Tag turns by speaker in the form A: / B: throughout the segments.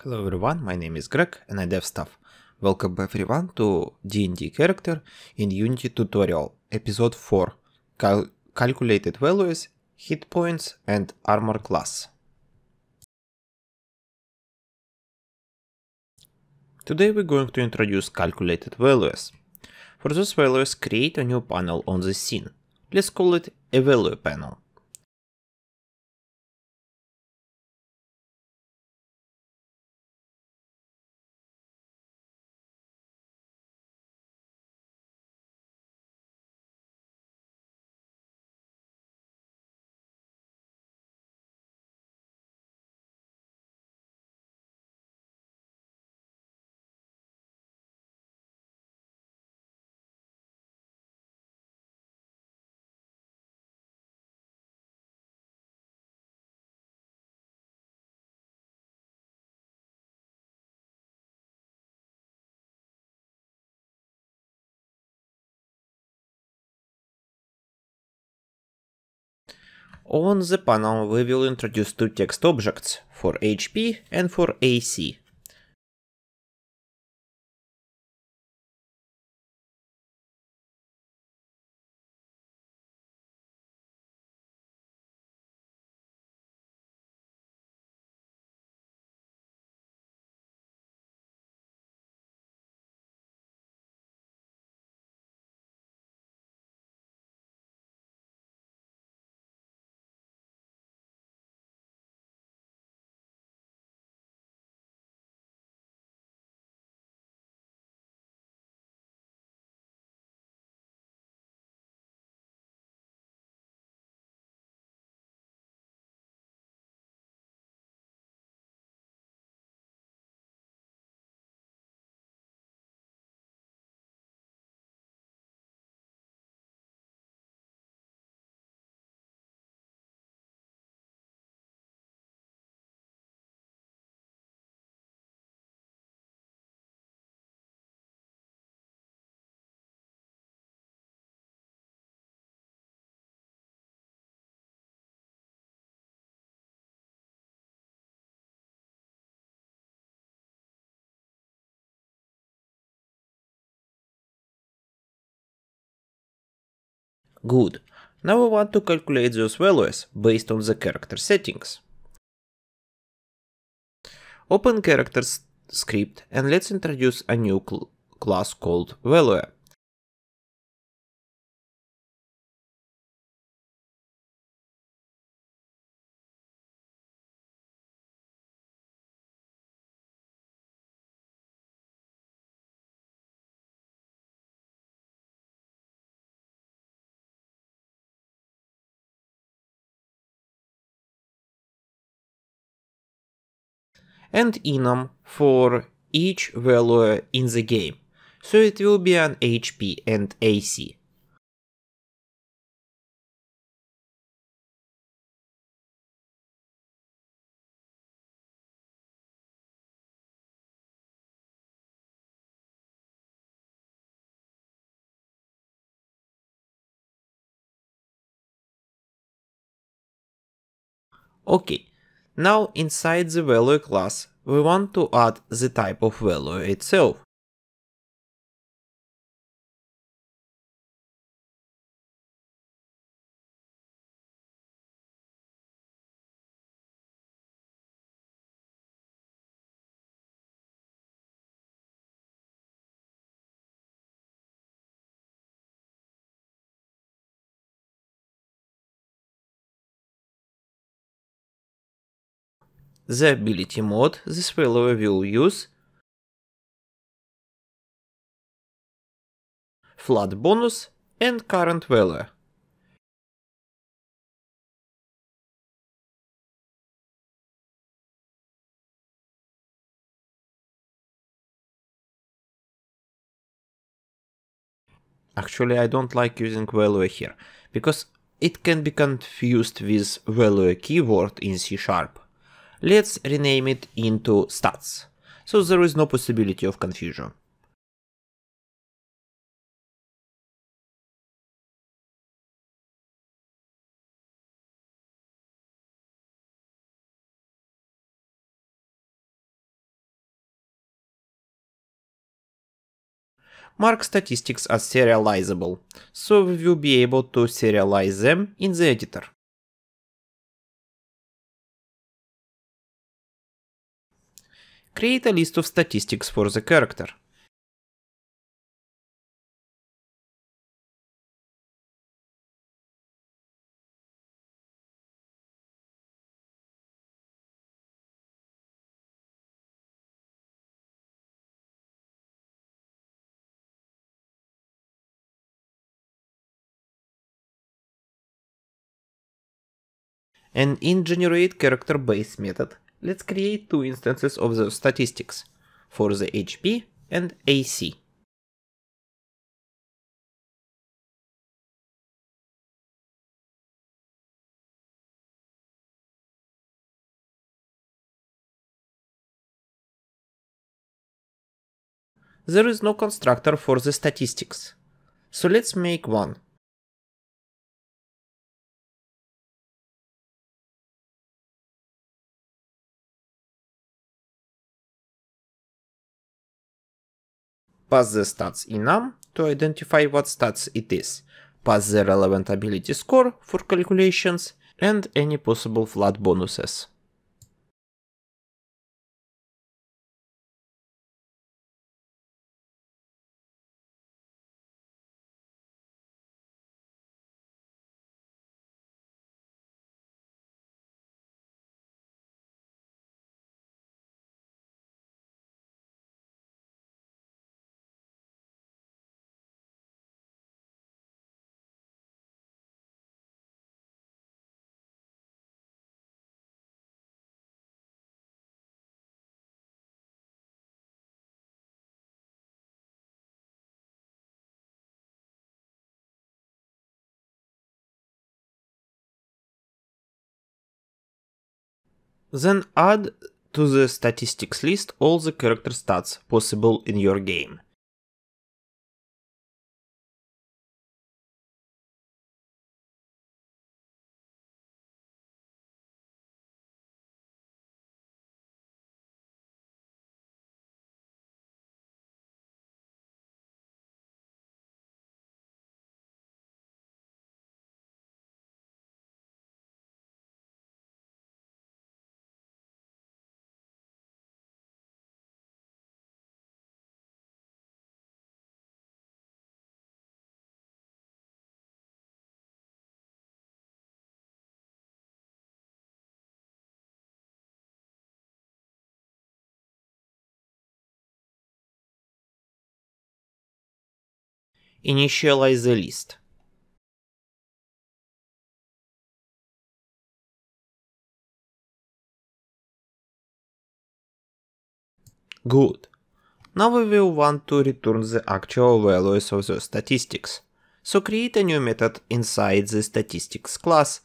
A: Hello everyone, my name is Greg and I dev stuff. Welcome everyone to D&D character in Unity tutorial, episode 4, calculated values, hit points and armor class. Today we're going to introduce calculated values. For those values, create a new panel on the scene. Let's call it a value panel. On the panel we will introduce two text objects, for HP and for AC. Good. Now we want to calculate those values based on the character settings. Open characters script and let's introduce a new class called value. And enum for each value in the game, so it will be an HP and AC. Okay, now inside the value class we want to add the type of value itself. The ability mode this value will use, flat bonus and current value. Actually, I don't like using value here, because it can be confused with value keyword in C#. Let's rename it into stats, so there is no possibility of confusion. mark statistics as serializable, so we will be able to serialize them in the editor. Create a list of statistics for the character. And in GenerateCharacterBase method, let's create two instances of the statistics, for the HP and AC. There is no constructor for the statistics, so let's make one. Pass the stats enum to identify what stats it is, pass the relevant ability score for calculations, and any possible flat bonuses. Then add to the statistics list all the character stats possible in your game. Initialize the list. Good. Now we will want to return the actual values of the statistics. So create a new method inside the statistics class.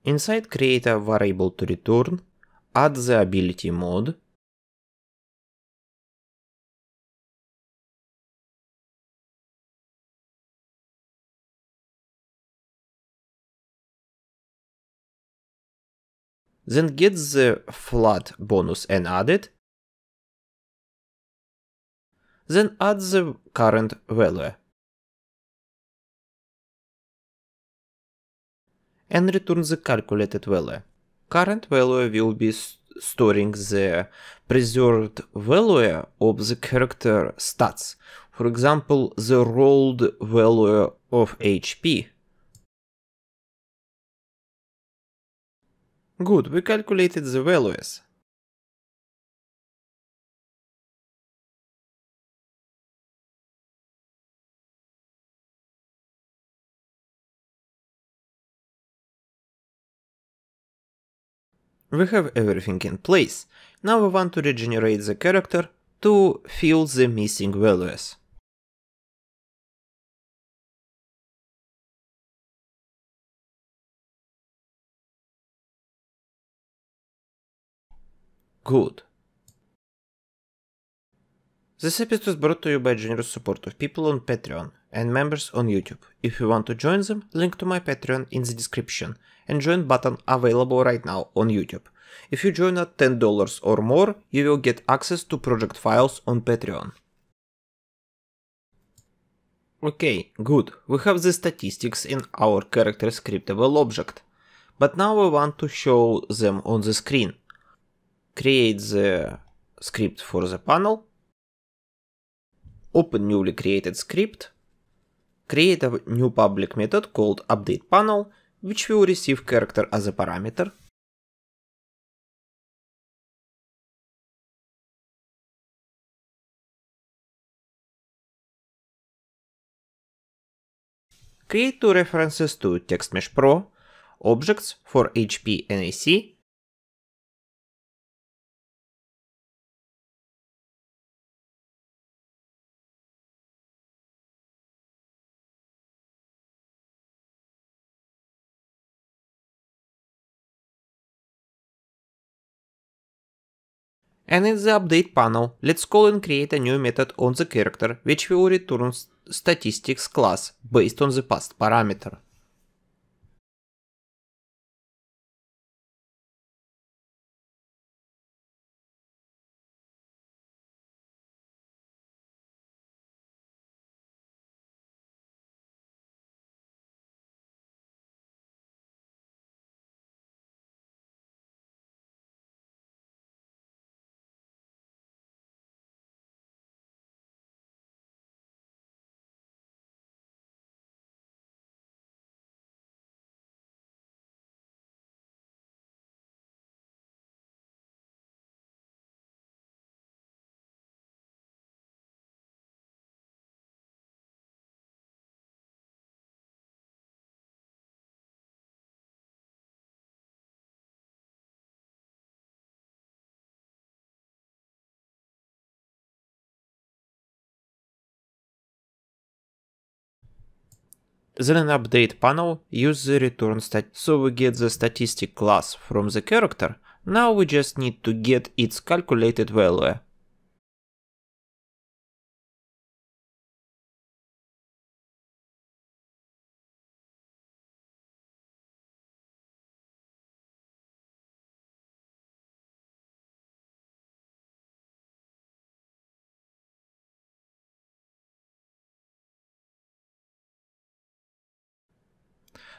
A: Inside create a variable to return, add the ability mode, then get the flat bonus and add it, then add the current value, and return the calculated value. Current value will be storing the preserved value of the character stats, for example the rolled value of HP. Good, we calculated the values. We have everything in place. Now we want to regenerate the character to fill the missing values. Good. This episode is brought to you by generous support of people on Patreon and members on YouTube. If you want to join them, link to my Patreon in the description and join button available right now on YouTube. If you join at $10 or more, you will get access to project files on Patreon. Okay, good, we have the statistics in our character scriptable object, but now we want to show them on the screen. Create the script for the panel, open newly created script, create a new public method called updatePanel, which will receive character as a parameter, create two references to TextMesh Pro, objects for HP and AC, and in the update panel, let's call and create a new method on the character which will return statistics class based on the past parameter. Then in update panel, use the return stat so we get the statistic class from the character. Now we just need to get its calculated value.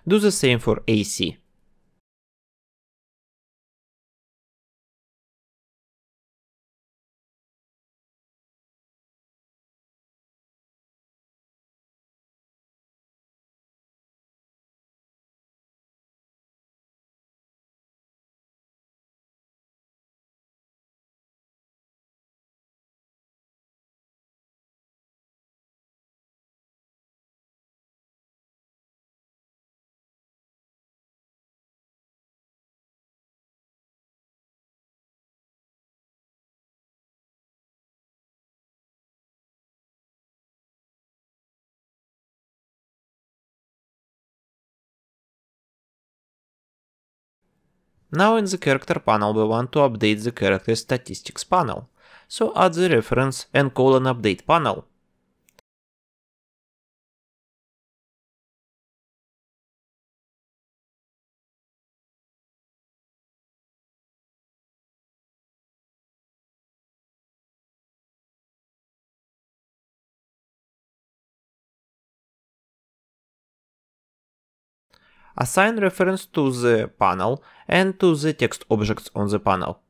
A: Do the same for AC. Now in the character panel we want to update the character statistics panel, so add the reference and call an update panel. Assign reference to the panel and to the text objects on the panel.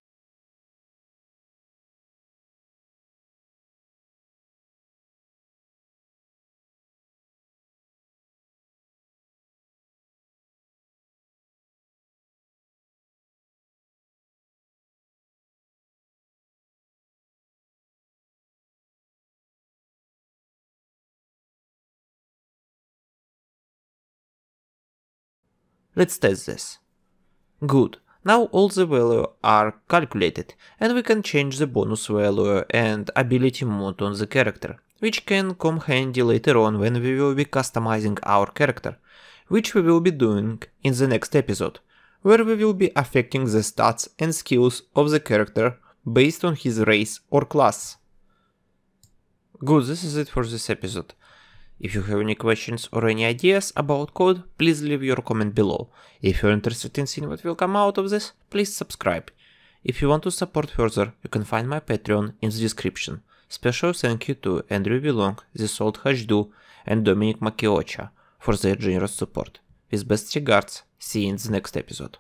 A: Let's test this. Good. Now all the values are calculated, and we can change the bonus value and ability mode on the character, which can come handy later on when we will be customizing our character, which we will be doing in the next episode, where we will be affecting the stats and skills of the character based on his race or class. Good, this is it for this episode. If you have any questions or any ideas about code, please leave your comment below. If you're interested in seeing what will come out of this, please subscribe. If you want to support further, you can find my Patreon in the description. Special thank you to Andrew Belong, The Salt Hajdu, and Dominic Makiocha for their generous support. With best regards, see you in the next episode.